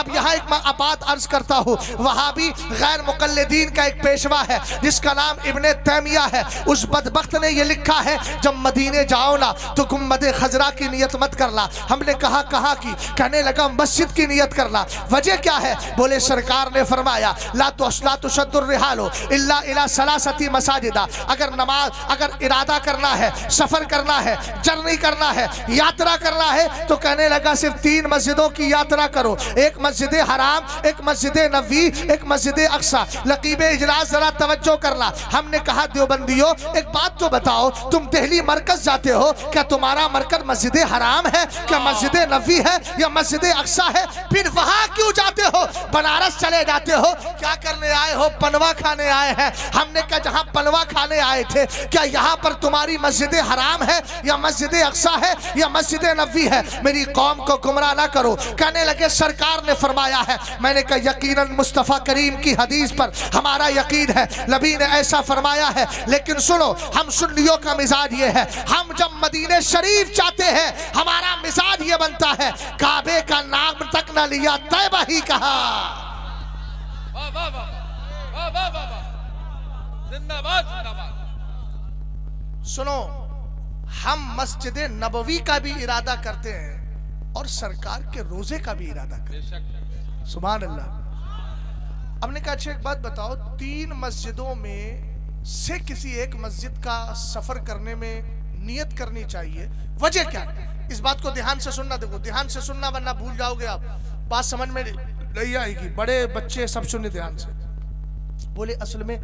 اب یہاں ایک بات عرض کرتا ہوں، وہابی غیر مقلدین کا ایک پیشوا ہے جس کا نام ابن تیمیہ ہے، اس بدبخت نے یہ لکھا ہے جب مدینے جاؤ نا تو گنبد خضرا کی نیت مت کرنا۔ ہم نے کہا کہاں کی؟ کہنے لگا مسجد کی نیت کرنا۔ وجہ کیا ہے؟ بولے سرکار نے فرمایا لا تشد الرحال الا الى ثلاثه مساجد، اگر ارادہ کرنا ہے، سفر کرنا ہے، جرنی کرنا ہے، یاترا کرنا ہے تو کہنے لگا صرف 3 مسجدوں کی یاترا کرو، ایک مسجد حرام، ایک مسجد نبوی، ایک مسجد اقصی۔ لقیب اجلاس ذرا توجہ کرنا۔ ہم نے کہا دیوبندیوں ایک بات تو بتاؤ، تم دہلی مرکز جاتے ہو، کیا تمہارا مرکز مسجد حرام ہے، کیا مسجد نبوی ہے یا مسجد اقصی ہے؟ پھر وہاں کیوں جاتے ہو؟ بنارس چلے جاتے ہو، کیا کرنے آئے ہو؟ پنوا کھانے آئے ہیں۔ ہم نے کہا جہاں پنوا کھانے آئے تھے کیا یہاں پر تمہاری مسجد حرام ہے یا مسجد اقصی ہے یا مسجد نبوی ہے؟ میری قوم کو گمراہ نہ کرو۔ کہنے لگے سرکار نے فرمایا ہے۔ میں نے کہا یقیناً مصطفیٰ کریم کی حدیث پر ہمارا یقین ہے، نبی نے ایسا فرمایا ہے، لیکن سنو ہم سنیوں کا مزاج یہ ہے، ہم جب مدینہ شریف جاتے ہیں ہمارا مزاج یہ بنتا ہے کعبے کا نام تک نہ لیا، طیبہ ہی کہا۔ سنو ہم مسجد نبوی کا بھی ارادہ کرتے ہیں اور سرکار کے روزے کا بھی ارادہ کرتے ہیں، سبحان اللہ۔ ہم نے کہا اچھا ایک بات بتاؤ، 3 مسجدوں میں سے کسی ایک مسجد کا سفر کرنے میں نیت کرنی چاہیے، وجہ کیا ہے؟ اس بات کو دھیان سے سننا، دیکھو دھیان سے سننا ورنہ بھول جاؤ گے آپ، بات سمجھ میں نہیں آئے گی۔ بڑے بچے سب سننے دھیان سے۔ بولے اصل میں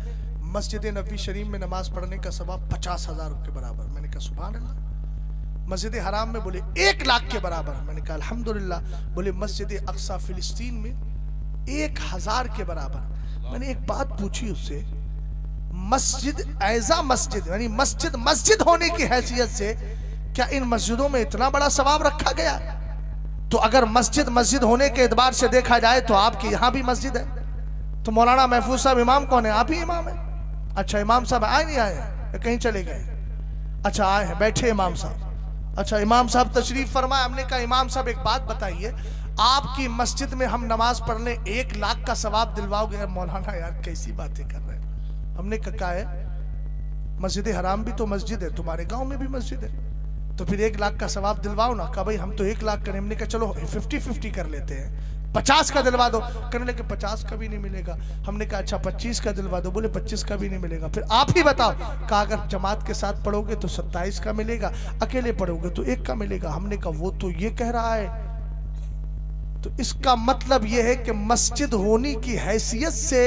مسجد نبوی شریف میں نماز پڑھنے کا ثواب 50,000 کے برابر۔ میں نے کہا سبحان اللہ۔ مسجد حرام میں بولے 1 لاکھ کے برابر۔ میں نے کہا الحمدللہ۔ بولے مسجد اقصی فلسطین میں 1,000 کے برابر۔ میں نے ایک بات پوچھی اس سے، مسجد ایزا مسجد یعنی مسجد ہونے کی حیثیت سے کیا ان مسجدوں میں اتنا بڑا ثواب رکھا گیا؟ تو اگر مسجد ہونے کے اعتبار سے دیکھا جائے تو آپ کے یہاں بھی مسجد ہے، تو مولانا محفوظ صاحب امام کون ہے؟ آپ ہی امام ہیں۔ اچھا امام صاحب آئے نہیں آئے ہیں؟ کہیں چلے گئے؟ اچھا آئے ہیں، بیٹھے امام صاحب۔ اچھا امام صاحب تشریف فرمائے۔ ہم نے کہا امام صاحب ایک بات بتائیے، آپ کی مسجد میں ہم نماز پڑھنے 1 لاکھ کا ثواب دلواؤ گے؟ مولانا یار کیسی باتیں کر رہے ہیں۔ ہم نے کہا ہے مسجد حرام بھی تو مسجد ہے، تمہارے گاؤں میں بھی مسجد ہے، تو پھر 1 لاکھ کا ثواب دلواؤ نا۔ کہا بھائی ہم تو 1 لاکھ کریں۔ ہم نے کہا چلو 50-50 کر لیتے ہیں، 50 کا دلوا دو۔ کرنے لگے 50 کا بھی نہیں ملے گا۔ ہم نے کہا اچھا 25 کا دلوا دو۔ بولے 25 کا بھی نہیں ملے گا۔ پھر آپ ہی بتاؤ۔ کہا اگر جماعت کے ساتھ پڑھو گے تو 27 کا ملے گا، اکیلے پڑھو گے تو 1 کا ملے گا۔ ہم نے کہا وہ تو یہ کہہ رہا ہے، تو اس کا مطلب یہ ہے کہ مسجد ہونے کی حیثیت سے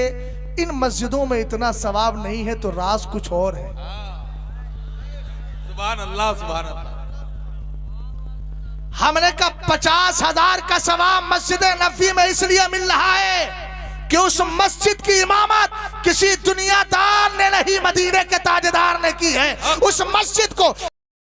ان مسجدوں میں اتنا ثواب نہیں ہے، تو راز کچھ اور ہے۔ سبحان اللہ سبحان اللہ۔ ہم نے کہا 50,000 کا ثواب مسجد نبوی میں اس لیے مل رہا ہے کہ اس مسجد کی امامت کسی دنیا دار نے نہیں، مدینے کے تاجدار نے کی ہے۔ اس مسجد کو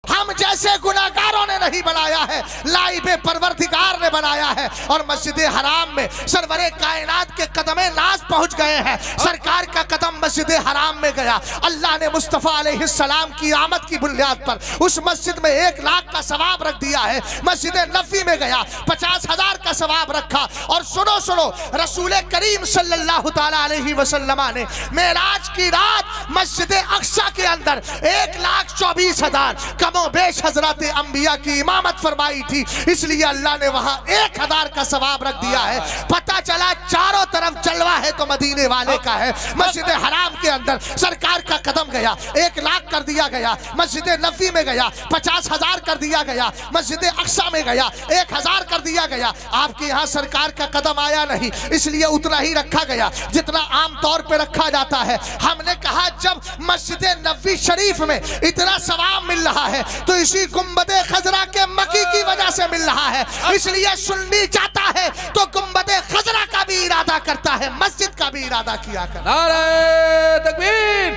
ہم جیسے گناہگاروں نے نہیں بنایا ہے، لائب پروردگار نے بنایا ہے۔ اور مسجد حرام میں سرور کائنات کے قدم ناز پہنچ گئے ہیں، سرکار کا قدم مسجد حرام میں گیا۔ اللہ نے مصطفیٰ علیہ السلام کی آمد کی بنیاد پر اس مسجد میں 1 لاکھ کا ثواب رکھ دیا ہے۔ مسجد نبوی میں گیا 50,000 کا ثواب رکھا۔ اور سنو رسول کریم صلی اللہ تعالیٰ علیہ وسلم نے معراج کی رات مسجد اقصی کے اندر 1,24,000 کم و بیش حضرات انبیاء کی امامت فرمائی تھی، اس لیے اللہ نے وہاں 1,000 کا ثواب رکھ دیا ہے۔ پتہ چلا چاروں طرف جلوہ ہے تو مدینے والے کا ہے۔ مسجد حرام کے اندر سرکار کا قدم گیا 1 لاکھ کر دیا گیا، مسجد نبوی میں گیا 50,000 کر دیا گیا، مسجد اقصی میں گیا 1,000 کر دیا گیا۔ آپ کے یہاں سرکار کا قدم آیا نہیں، اس لیے اتنا ہی رکھا گیا جتنا عام طور پہ رکھا جاتا ہے۔ ہم نے کہا جب مسجد نبوی شریف میں اتنا ثواب مل رہا ہے تو اسی گنبد خضرا کے مکی کی وجہ سے مل رہا ہے، اس لیے سنی چاہتا ہے تو گنبد خضرا کا بھی ارادہ کرتا ہے، مسجد کا بھی ارادہ کیا کرتا ہے۔ نعرہ تکبیر،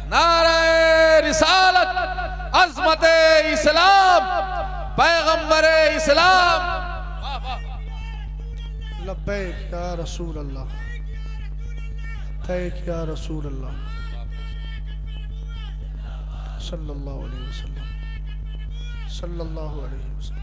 نعرہ رسالت، عظمت اسلام، پیغمبر اسلام۔ لبیک یا رسول اللہ، لبیک یا رسول اللہ صلی اللہ علیہ وسلم، صلی اللہ علیہ وسلم۔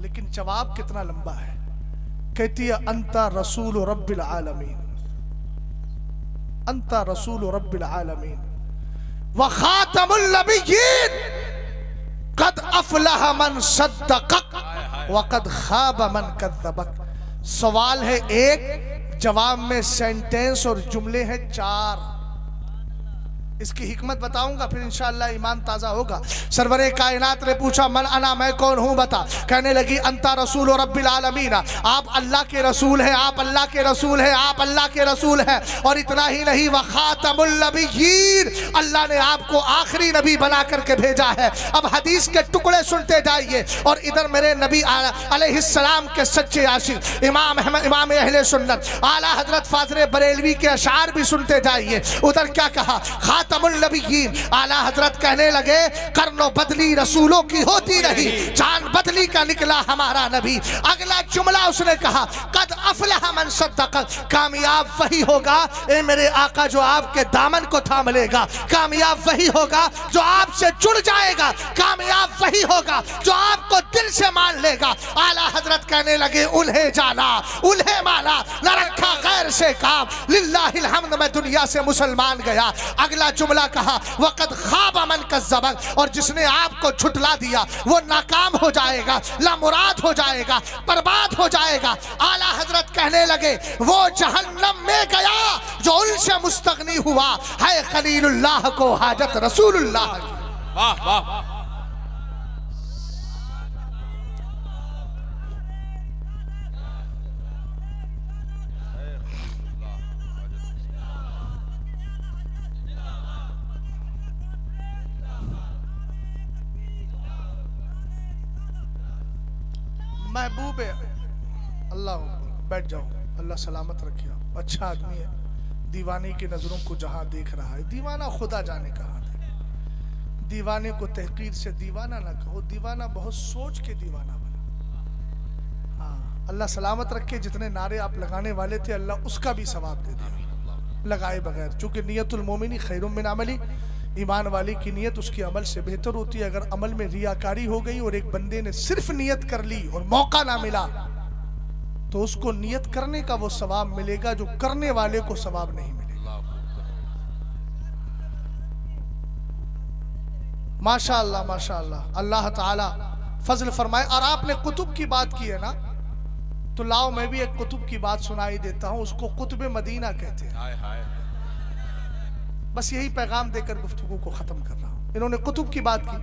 لیکن جواب کتنا لمبا ہے. کہتی ہے انتا رسول رب العالمین، انتا رسول رب العالمین وخاتم النبیین قد افلح من صدقک وقد خاب من کذبک. سوال ہے ایک، جواب میں سینٹنس اور جملے ہیں 4. اس کی حکمت بتاؤں گا، پھر انشاءاللہ ایمان تازہ ہوگا. سرور کائنات نے پوچھا من انا، میں کون ہوں بتا. کہنے لگی انتا رسول رب العالمین، آپ اللہ کے رسول ہیں، آپ اللہ کے رسول ہیں، آپ اللہ کے رسول ہیں. اور اتنا ہی نہیں، وخاتم النبیین، اللہ نے آپ کو آخری نبی بنا کر کے بھیجا ہے. اب حدیث کے ٹکڑے سنتے جائیے اور ادھر میرے نبی علیہ السلام کے سچے عاشق امام اہل سنت اعلیٰ حضرت فاضل بریلوی کے اشعار بھی سنتے جائیے. ادھر کیا کہا؟ خاتم النبیین. اعلیٰ حضرت کہنے لگے کرن و بدلی رسولوں کی ہوتی نہیں، جان بدلی کا نکلا ہمارا نبی. اگلا جملہ اس نے کہا قد افلح من صدق، کامیاب وہی ہوگا اے میرے آقا جو آپ کے دامن کو تھام لے گا، کامیاب وہی ہوگا جو آپ سے جڑ جائے گا، کامیاب وہی ہوگا جو آپ کو دل سے مان لے گا. اعلیٰ حضرت کہنے لگے انہیں جانا، انہیں مانا، نہ رکھا غیر سے کام، للہ الحمد میں دنیا سے مسلمان گیا. اگلا جملہ کہا وقد خاب من کذبک، اور جس نے آپ کو جھٹلا دیا وہ ناکام ہو جائے گا، لامراد ہو جائے گا، برباد ہو جائے گا. اعلیٰ حضرت کہنے لگے وہ جہنم میں گیا جو ان سے مستغنی ہوا ہے خلیل اللہ کو حاجت رسول اللہ کی. واہ واہ. محبوب اللہ، بیٹھ جاؤ، اللہ سلامت رکھے. اچھا آدمی ہے، دیوانے کی نظروں کو جہاں دیکھ رہا ہے. دیوانہ خدا جانے کہاں ہے. دیوانے کو تحقیر سے دیوانہ نہ کہو، دیوانہ بہت سوچ کے دیوانہ بنا. ہاں اللہ سلامت رکھے. جتنے نعرے آپ لگانے والے تھے اللہ اس کا بھی ثواب دے دے لگائے بغیر، چونکہ نیت المومنی خیر من عملی، ایمان والی کی نیت اس کی عمل سے بہتر ہوتی ہے. اگر عمل میں ریاکاری ہو گئی اور ایک بندے نے صرف نیت کر لی اور موقع نہ ملا تو اس کو نیت کرنے کا وہ ثواب ملے گا جو کرنے والے کو ثواب نہیں ملے گا. ماشاءاللہ ماشاءاللہ، اللہ تعالی فضل فرمائے. اور آپ نے کتب کی بات کی ہے نا، تو لاؤ میں بھی ایک کتب کی بات سنائی دیتا ہوں. اس کو قطب مدینہ کہتے ہیں. بس یہی پیغام دے کر گفتگو کو ختم کر رہا ہوں. انہوں نے کتب کی بات کی.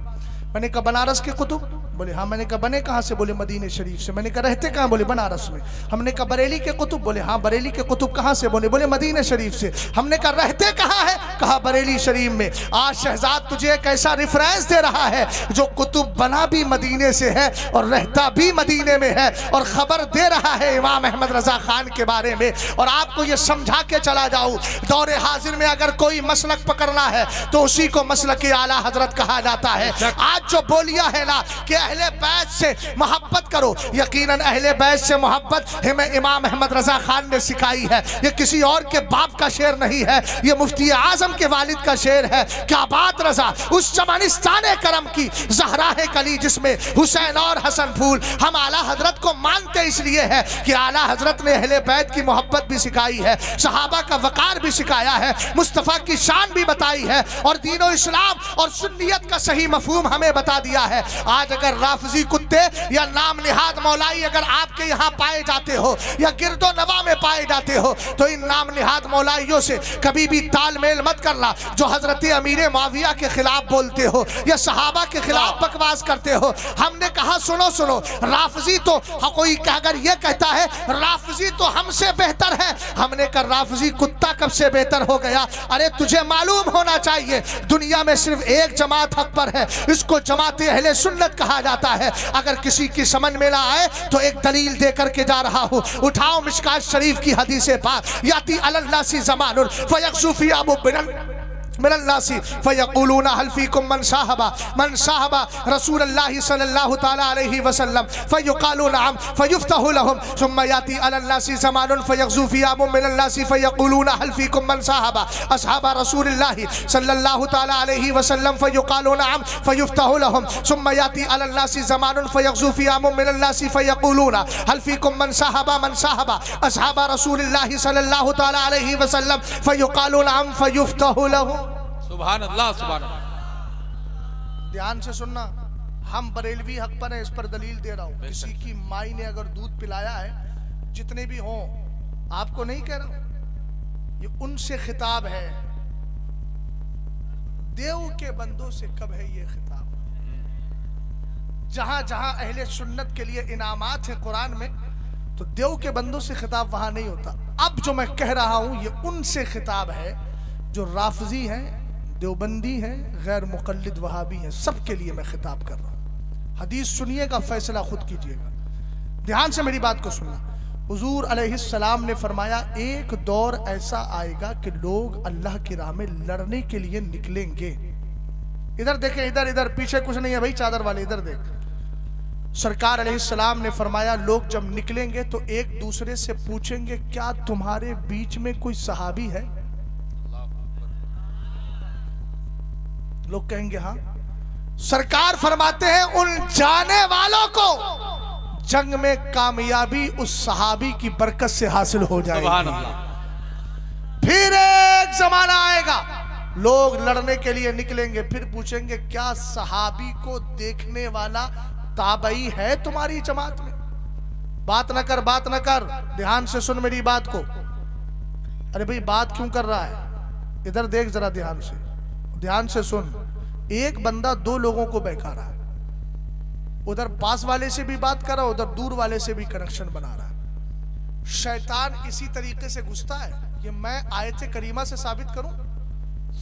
میں نے کہا بنارس کے کتب؟ بولے ہاں. میں نے کہا بنے کہاں سے؟ بولے مدینہ شریف سے. میں نے کہا رہتے کہاں؟ بولے بنارس میں. ہم نے کہا بریلی کے کتب؟ بولے ہاں. بریلی کے کتب کہاں سے؟ بولے مدینہ شریف سے. ہم نے کہا رہتے کہاں ہے؟ کہا بریلی شریف میں. آج شہزاد تجھے ایک ایسا ریفرنس دے رہا ہے جو کتب بنا بھی مدینے سے ہے اور رہتا بھی مدینے میں ہے، اور خبر دے رہا ہے امام احمد رضا خان کے بارے میں. اور آپ کو یہ سمجھا کے چلا جاؤں، دور حاضر میں اگر کوئی مسلک پکڑنا ہے تو اسی کو مسلک اعلیٰ حضرت کہا جاتا ہے. آج جو بولیا ہے نا کہ اہل بیت سے محبت کرو، یقیناً اہل بیت سے محبت ہمیں امام احمد رضا خان نے سکھائی ہے. یہ کسی اور کے باپ کا شعر نہیں ہے، یہ مفتی اعظم کے والد کا شعر ہے. کیا بات رضا اس چمنستان کرم کی زہرا ہے کلی جس میں حسین اور حسن پھول. ہم اعلیٰ حضرت کو مانتے اس لیے ہے کہ اعلیٰ حضرت نے اہل بیت کی محبت بھی سکھائی ہے، صحابہ کا وقار بھی سکھایا ہے، مصطفیٰ کی شان بھی بتائی ہے، اور دین و اسلام اور سنیت کا صحیح مفہوم ہمیں بتا دیا ہے. آج اگر رافضی کتے یا نام نہاد مولائی اگر آپ کے یہاں پائے جاتے ہو یا گرد و نواح میں پائے جاتے ہو تو ان نام نہاد مولائیوں سے کبھی بھی تال میل مت کرنا جو حضرت امیر معاویہ کے خلاف بولتے ہو یا صحابہ کے خلاف بکواس کرتے ہو. ہم نے کہا سنو رافضی تو کوئی اگر یہ کہتا ہے رافضی تو ہم سے بہتر ہے، ہم نے کہا رافضی کتا کب سے بہتر ہو گیا؟ ارے تجھے معلوم ہونا چاہیے دنیا میں صرف ایک جماعت حق پر ہے، اس کو جماعت اہل سنت کہا جاتا ہے. اگر کسی کی سمجھ میں نہ آئے تو ایک دلیل دے کر کے جا رہا ہوں. اٹھاؤ مشکات شریف کی حدیث پاک، یاتی علی الناس زمان فیغشو فی ابو بنل من الناس فيقولون هل فيكم من صاحب رسول الله صلى الله تعالى عليه وسلم فيقالوا نعم فيفتح لهم ثم يأتي على الناس زمان فيغزو فيام من الناس فيقولون هل فيكم من صاحب أصحاب رسول الله صلى الله تعالى عليه وسلم فيقالوا نعم فيفتح لهم ثم يأتي على الناس زمان فيغزو فيام من الناس فيقولون هل فيكم من صاحب أصحاب رسول الله صلى الله تعالى عليه وسلم فيقالوا نعم فيفتح لهم. سبحان اللہ سبحان اللہ. دھیان سے سننا، ہم بریلوی حق پر ہیں، اس پر دلیل دے رہا ہوں. کسی کی مائی نے اگر دودھ پلایا ہے، جتنے بھی ہوں، آپ کو نہیں کہہ رہا ہوں، یہ ان سے خطاب ہے. دیو کے بندوں سے کب ہے یہ خطاب؟ جہاں جہاں اہل سنت کے لیے انعامات ہیں قرآن میں، تو دیو کے بندوں سے خطاب وہاں نہیں ہوتا. اب جو میں کہہ رہا ہوں یہ ان سے خطاب ہے جو رافضی ہیں، دیوبندی ہیں، غیر مقلد وہابی ہیں، سب کے لیے میں خطاب کر رہا ہوں. حدیث سنیے گا، فیصلہ خود کیجئے گا. دھیان سے میری بات کو سننا. حضور علیہ السلام نے فرمایا ایک دور ایسا آئے گا کہ لوگ اللہ کی راہ میں لڑنے کے لیے نکلیں گے. ادھر دیکھیں، ادھر پیچھے کچھ نہیں ہے بھائی، چادر والے ادھر دیکھ. سرکار علیہ السلام نے فرمایا لوگ جب نکلیں گے تو ایک دوسرے سے پوچھیں گے کیا تمہارے بیچ میں کوئی صحابی ہے؟ لوگ کہیں گے ہاں. سرکار فرماتے ہیں ان جانے والوں کو جنگ میں کامیابی اس صحابی کی برکت سے حاصل ہو جائے سبحان گی. اللہ. پھر ایک زمانہ آئے گا لوگ لڑنے کے لیے نکلیں گے، پھر پوچھیں گے کیا صحابی کو دیکھنے والا تابعی ہے تمہاری جماعت میں؟ بات نہ کر. دھیان سے سن میری بات کو. ارے بھئی بات کیوں کر رہا ہے؟ ادھر دیکھ ذرا، دھیان سے سن. ایک بندہ دو لوگوں کو بہکا رہا ہے، ادھر پاس والے سے بھی بات کر رہا ہے، ادھر دور والے سے بھی کنیکشن بنا رہا ہے. شیطان اسی طریقے سے گھستا ہے. یہ میں آیت کریمہ سے ثابت کروں،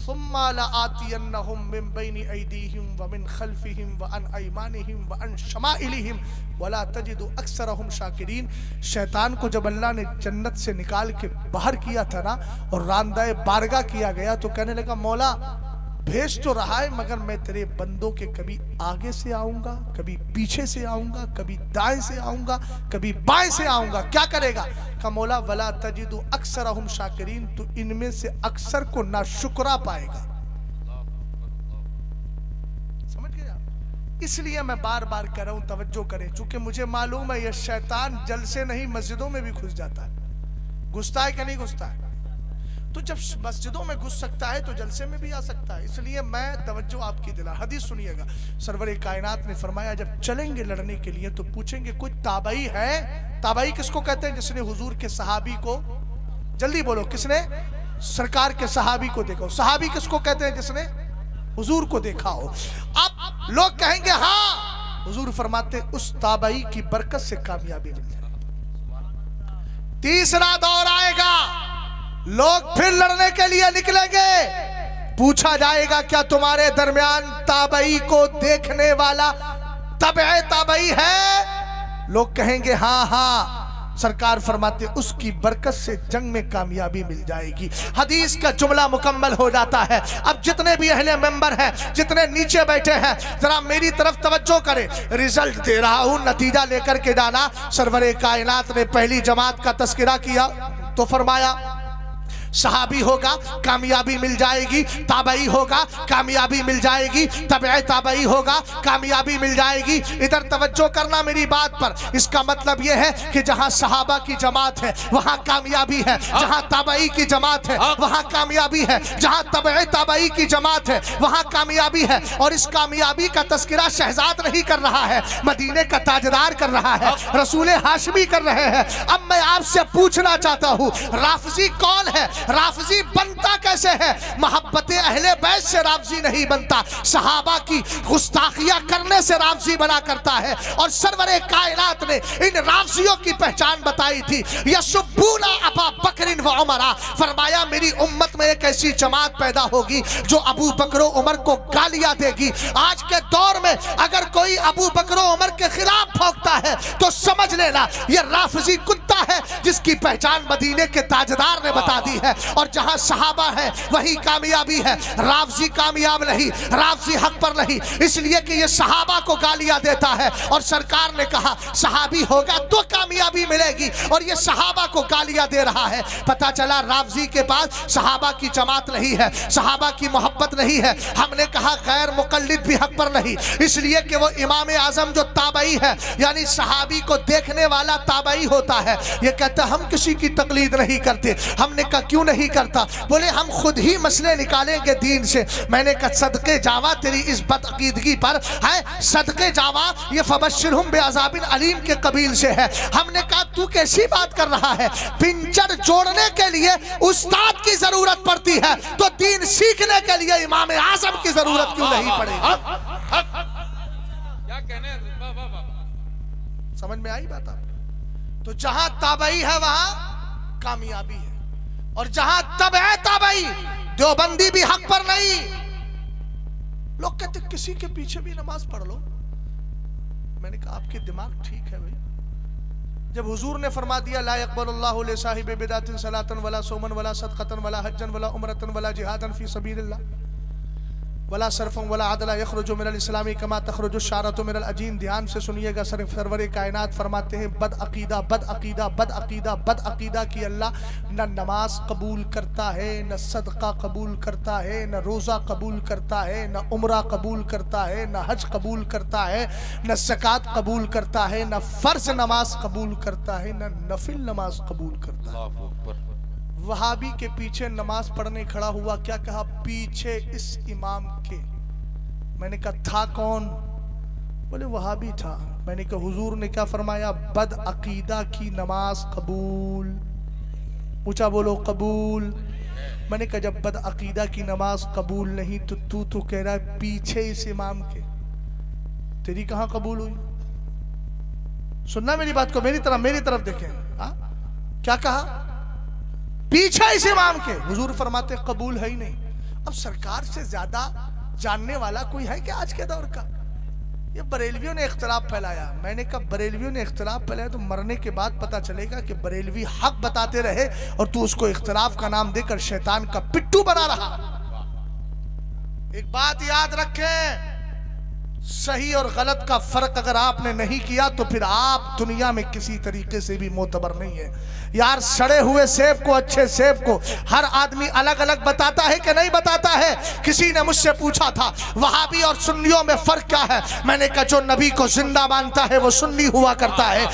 ثم لآتینہم من بین ایدیہم ومن خلفہم وعن ایمانہم وعن شمائلہم ولا تجد اکثرہم شاکرین. شیطان کو جب اللہ نے جنت سے نکال کے باہر کیا تھا نا، اور راندہ بارگاہ کیا گیا، تو کہنے لگا مولا بھیج تو رہا ہے، مگر میں تیرے بندوں کے کبھی آگے سے آؤں گا، کبھی پیچھے سے آؤں گا، کبھی دائیں سے آؤں گا، کبھی بائیں سے آؤں گا. کیا کرے گا؟ کہا مولا ولا تجد اکثرہم شاکرین، تو ان میں سے اکثر کو ناشکرا پائے گا. سمجھ گئے آپ؟ اس لیے میں بار بار کہہ رہا ہوں توجہ کریں، چونکہ مجھے معلوم ہے یہ شیطان جلسے نہیں مسجدوں میں بھی گھس جاتا ہے. گھستا ہے کہ نہیں گھستا ہے؟ تو جب مسجدوں میں گھس سکتا ہے تو جلسے میں بھی آ سکتا ہے. اس لیے میں توجہ آپ کی دلا. حدیث سنیے گا. سرور کائنات نے فرمایا جب چلیں گے لڑنے کے لیے تو پوچھیں گے کوئی تابعی ہے؟ تابعی کس کو کہتے ہیں؟ جس نے حضور کے صحابی کو، جلدی بولو، کس نے سرکار کے صحابی کو دیکھا ہو. صحابی کس کو کہتے ہیں؟ جس نے حضور کو دیکھا ہو. اب لوگ کہیں گے ہاں. حضور فرماتے اس تابعی کی برکت سے کامیابی مل جائے. تیسرا دور آئے گا، لوگ پھر لڑنے کے لیے نکلیں گے. پوچھا جائے گا کیا تمہارے درمیان تابعی کو دیکھنے والا تبع تابعی ہے؟ لوگ کہیں گے ہاں ہاں. سرکار فرماتے اس کی برکت سے جنگ میں کامیابی مل جائے گی. حدیث کا جملہ مکمل ہو جاتا ہے. اب جتنے بھی اہل ممبر ہیں، جتنے نیچے بیٹھے ہیں، ذرا میری طرف توجہ کریں. رزلٹ دے رہا ہوں، نتیجہ لے کر کے جانا. سرور کائنات نے پہلی جماعت کا تذکرہ کیا تو فرمایا صحابی ہوگا کامیابی مل جائے گی، تابعی ہوگا کامیابی مل جائے گی، تبع تابعی ہوگا کامیابی مل جائے گی. ادھر توجہ کرنا میری بات پر. اس کا مطلب یہ ہے کہ جہاں صحابہ کی جماعت ہے وہاں کامیابی ہے، جہاں تابعی کی جماعت ہے وہاں کامیابی ہے، جہاں تبع تابعی کی جماعت ہے وہاں کامیابی ہے. اور اس کامیابی کا تذکرہ شہزاد نہیں کر رہا ہے، مدینے کا تاجدار کر رہا ہے، رسول ہاشمی کر رہے ہیں. اب میں آپ سے پوچھنا چاہتا ہوں رافضی کون ہے؟ رافضی بنتا کیسے ہے؟ محبت اہل بیت سے رافضی نہیں بنتا، صحابہ کی گستاخیاں کرنے سے رافضی بنا کرتا ہے. اور سرور کائنات نے ان رافضیوں کی پہچان بتائی تھی. یسبون ابا بکر و عمر، فرمایا میری امت میں ایک ایسی جماعت پیدا ہوگی جو ابو بکر و عمر کو گالیاں دے گی. آج کے دور میں اگر کوئی ابو بکر و عمر کے خلاف بھونکتا ہے تو سمجھ لینا یہ رافضی کتا ہے جس کی پہچان مدینے کے تاجدار نے بتا دی ہے. اور جہاں صحابہ ہے وہی کامیابی ہے. رافضی کامیاب نہیں, رافضی حق پر نہیں, اس لیے کہ یہ صحابہ کو گالیاں دیتا ہے. اور سرکار نے کہا صحابی ہوگا تو کامیابی ملے گی, اور یہ صحابہ کو گالیاں دے رہا ہے. پتہ چلا رافضی کے پاس صحابہ کی جماعت نہیں ہے, صحابہ کی محبت نہیں ہے. ہم نے کہا غیر مقلد بھی حق پر نہیں, اس لیے کہ وہ امام اعظم جو تابعی ہے, یعنی صحابی کو دیکھنے والا تابعی ہوتا ہے. یہ کہتا ہم کسی کی تقلید نہیں کرتے. ہم نے کہا کیوں نہیں کرتا؟ بولے ہم خود ہی مسئلے نکالیں گے دین سے. میں نے کہا صدقے جاوا تیری اس بد عقیدگی پر ہے, صدقے جاوا یہ فبشرہم بعذاب علیم کے قبیل سے ہے. ہم نے کہا تو کیسی بات کر رہا ہے؟ پنچر جوڑنے کے لیے استاد کی ضرورت پڑتی ہے, تو دین سیکھنے کے لیے امام اعظم کی ضرورت کیوں نہیں پڑے گی؟ کیا کہنے ہیں؟ سمجھ میں آئی بات آپ؟ تو جہاں تابعی ہے وہاں کامیابی ہے, اور جہاں تبع تابعی دیوبندی بھی حق پر نہیں. لوگ کہتے کسی کے پیچھے بھی نماز پڑھ لو. میں نے کہا آپ کے دماغ ٹھیک ہے بھائی؟ جب حضور نے فرما دیا لا يقبل اللہ لصاحب بدعۃ صلاۃ ولا صوما ولا صدقۃ ولا حجا ولا عمرۃ ولا جہادا فی سبیل اللہ ولا صرفا ولا عدلا یخرج من الاسلام کما تخرج الشعرۃ من العجین. دھیان سے سنیے گا, سرور کائنات فرماتے ہیں بد عقیدہ بد عقیدہ بد عقیدہ بد عقیدہ کی اللہ نہ نماز قبول کرتا ہے, نہ صدقہ قبول کرتا ہے, نہ روزہ قبول کرتا ہے, نہ عمرہ قبول کرتا ہے, نہ حج قبول کرتا ہے, نہ زکوٰۃ قبول کرتا ہے, نہ فرض نماز قبول کرتا ہے, نہ نفل نماز قبول کرتا ہے. اللہ اکبر. وہابی کے پیچھے نماز پڑھنے کھڑا ہوا, کیا کہا؟ پیچھے اس امام کے. میں نے کہا تھا کون؟ بولے وہابی تھا. میں نے کہا حضور نے کیا فرمایا؟ بد عقیدہ کی نماز قبول. اونچا بولو قبول. میں نے کہا جب بد عقیدہ کی نماز قبول نہیں تو کہہ رہا ہے پیچھے اس امام کے, تیری کہاں قبول ہوئی؟ سننا میری بات کو, میری طرف دیکھیں. کیا کہا؟ پیچھے اس امام کے. حضور فرماتے قبول ہے ہی نہیں. اب سرکار سے زیادہ جاننے والا کوئی ہے کیا آج کے دور کا؟ یہ بریلویوں نے اختلاف پھیلایا. میں نے کہا بریلویوں نے اختلاف پھیلایا تو مرنے کے بعد پتا چلے گا کہ بریلوی حق بتاتے رہے اور تو اس کو اختلاف کا نام دے کر شیطان کا پٹھو بنا رہا. ایک بات یاد رکھیں, صحیح اور غلط کا فرق اگر آپ نے نہیں کیا تو پھر آپ دنیا میں کسی طریقے سے بھی معتبر نہیں ہے. یار سڑے ہوئے سیب کو اچھے سیب کو ہر آدمی الگ الگ بتاتا ہے کہ نہیں بتاتا ہے؟ کسی نے مجھ سے پوچھا تھا وہابی اور سنیوں میں فرق کیا ہے؟ میں نے کہا جو نبی کو زندہ مانتا ہے وہ سنی ہوا کرتا ہے,